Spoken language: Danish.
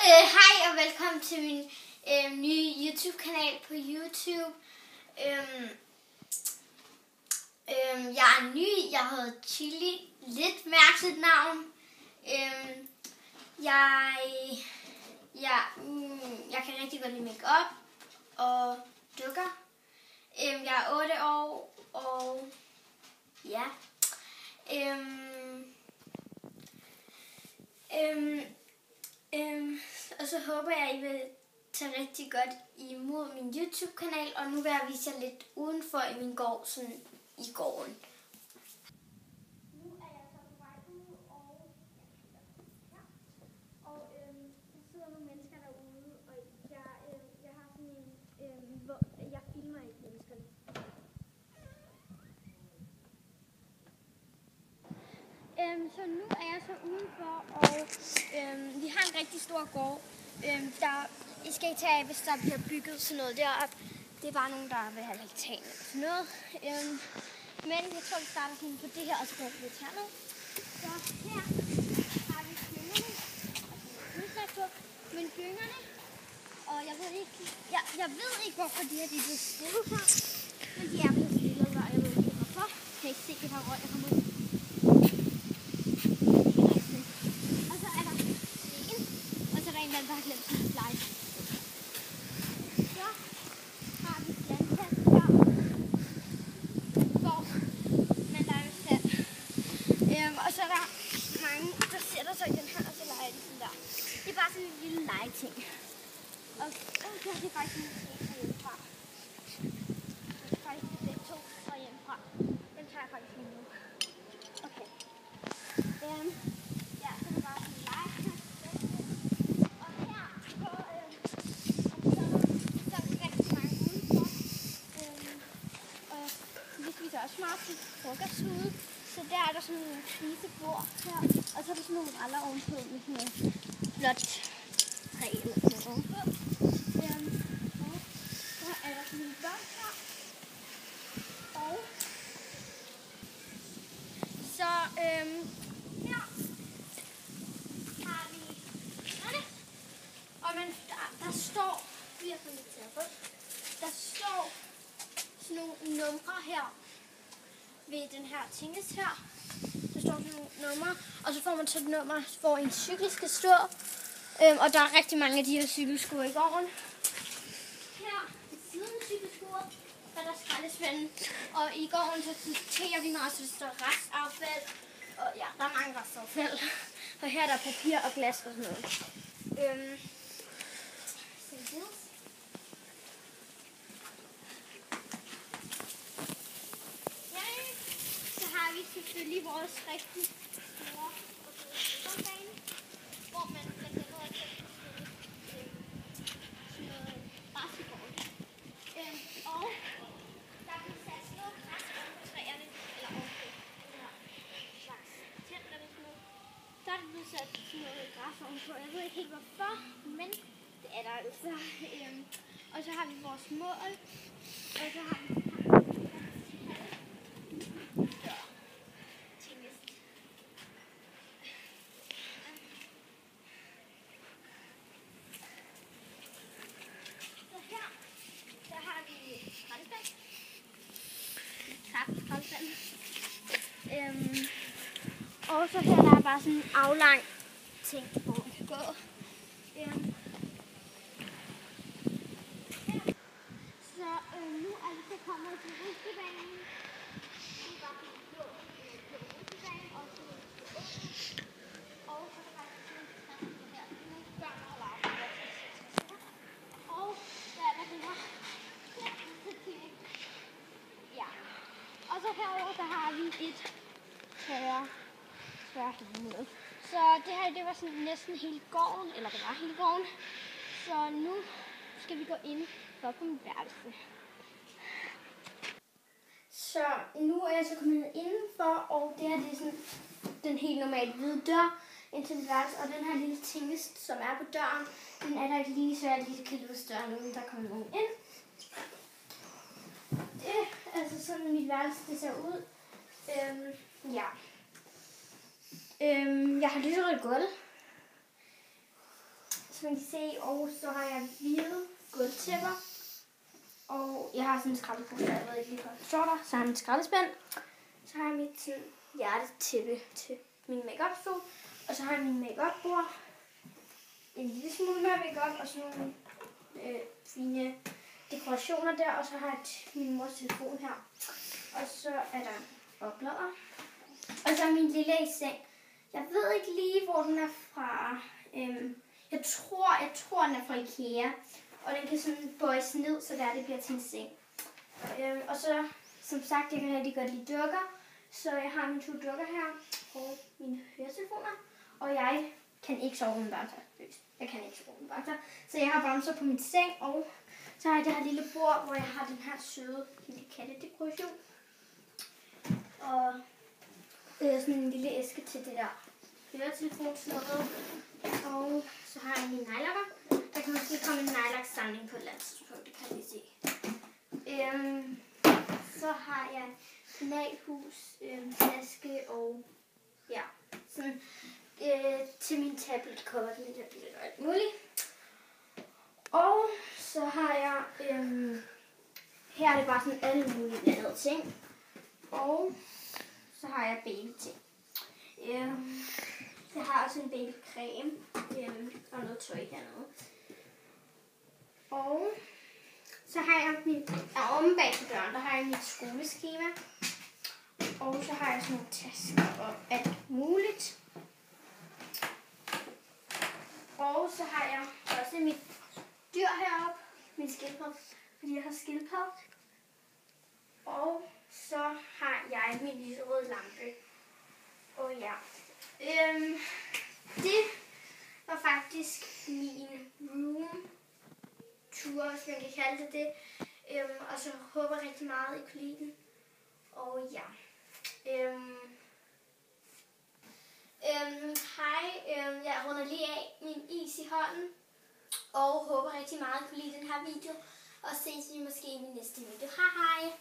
Hej og velkommen til min nye YouTube-kanal på YouTube. Jeg er ny, jeg hedder Chili, lidt mærkeligt navn. Jeg kan rigtig godt lide make-up og dukker. Jeg er 8 år, og ja. Og så håber jeg, at I vil tage rigtig godt imod min YouTube-kanal, og nu vil jeg vise jer lidt udenfor i min gård, sådan i gården. Nu er jeg så på vej ud, og der sidder nogle mennesker derude, og jeg har sådan en, hvor jeg filmer ikke menneskerne. Så nu er jeg så udenfor, og vi har en rigtig stor gård. I skal ikke tage af, hvis der bliver bygget sådan noget deroppe. Det er bare nogen, der vil have altan eller sådan noget. Men jeg tror, vi starter sådan på det her, og så går vi lidt herned. Så her har vi gyngerne. Men gyngerne, og jeg ved ikke, hvorfor de her de er blevet stillet her. Men de er blevet stillet, og jeg ved ikke hvorfor. Kan I se, det her røg, jeg kommer ud. Der har glemt sin slide. Så har vi landkassen her, hvor man leger med sand. Og så er der mange, der sætter sig i den her, og så leger de sådan der. Det er bare sådan en lille legeting. Og så er det faktisk en ting hjemmefra. Det er faktisk begge to fra hjemmefra. Den tager jeg faktisk lige nu. Okay. Ja, så er det bare sådan en legeting. Også meget til frokosthude, så der er der sådan nogle spisebord her, og så er der sådan nogle raller ovenpå med sådan noget flot træ eller sådan noget ovenpå. Og så er der sådan nogle børn her, og så her har vi det. Og der står, der står sådan nogle numre her ved den her tinges her. Der står sådan nogle numre, og så får man så et nummer, hvor en cykel skal stå. Og der er rigtig mange af de her cykelskuer i gården. Her ved siden af cykelskuer er der skraldespanden. Og i gården så sorterer vi meget, så der står restaffald. Og ja, der er mange restaffald. Og her er der papir og glas og sådan noget. Selvfølgelig vores rigtig store fodboldbane, hvor man kan have noget noget basketball. Og der bliver sat noget græs oven på træerne, eller oven på den her slags tæt, eller sådan noget. Der er blevet sat noget græs ovenpå. Jeg ved ikke helt hvorfor, men det er der altså. Og så har vi vores mål, og så har vi og så her der er bare sådan en aflang ting, hvor man kan gå. Så nu er vi så kommet til rutsjebanen. Det er bare sådan en blå rutsjebane, og så og så er der bare sådan en her. Nu børn og leger. Og der er der det her. Ja. Og så herovre, der har vi et tværhimel. Så det her, det var sådan næsten hele gården, eller det var hele gården. Så nu skal vi gå ind for på mit værelse. Så nu er jeg så kommet indenfor, og det her det er sådan den helt normale hvide dør ind til mit værelse. Og den her lille tingest, som er på døren, den er der ikke lige, så jeg lige kan låse døren, uden der kommer nogen ind. Det er altså sådan mit værelse, det ser ud. Ja. Jeg har lyserødt gulv. Så som man kan se, og så har jeg hvide gulvtæpper. Og jeg har sådan en skraldepose, jeg ved ikke lige, hvad der står der. Så har jeg min skraldespand. Så har jeg mit sådan, hjertetæppe til min make-up-stol. Og så har jeg min make-up-bord. En lille smule mere make-up og sådan nogle fine dekorationer der. Og så har jeg min mors telefon her. Og så er der en oplader. Og så er min lille seng. Jeg ved ikke lige, hvor den er fra. Jeg tror, den er fra IKEA. Og den kan sådan bøjes ned, så det bliver til en seng. Og så, som sagt, jeg kan rigtig godt lide dukker. Så jeg har mine 2 dukker her og mine høretelefoner. Og jeg kan ikke sove uden bamser. Jeg kan ikke sove uden bamser. Så jeg har bamser på min seng, og så har jeg det her lille bord, hvor jeg har den her søde lille kattedekoration. Og sådan en lille æske til det der høretelefonslåret. Og så har jeg mine nejlakker. Der kan måske komme en nejlaksamling på et eller andet tidspunkt, det kan jeg lige se. Så har jeg kanalhus, taske og ja, sådan til min tablet cover, den der tablet og alt muligt. Og så har jeg, her er det bare sådan alle mulige blandede ting. Og så har jeg babyting. Jeg har også en babycreme og noget tøj hernede. Og så har jeg omme bag på døren, der har jeg mit skoleskema. Og så har jeg sådan nogle tasker og alt muligt. Og så har jeg også mit dyr heroppe, min skildpadde, fordi jeg har skildpadde. Og så har jeg min lille røde lampe. Og ja, det var faktisk min room tour, hvis man kan kalde det det. Og så håber jeg rigtig meget, I kunne lide den. Og ja. Hej, jeg runder lige af min is i hånden. Og håber rigtig meget, I kunne lide den her video. Og ses vi måske i min næste video. Hej hej!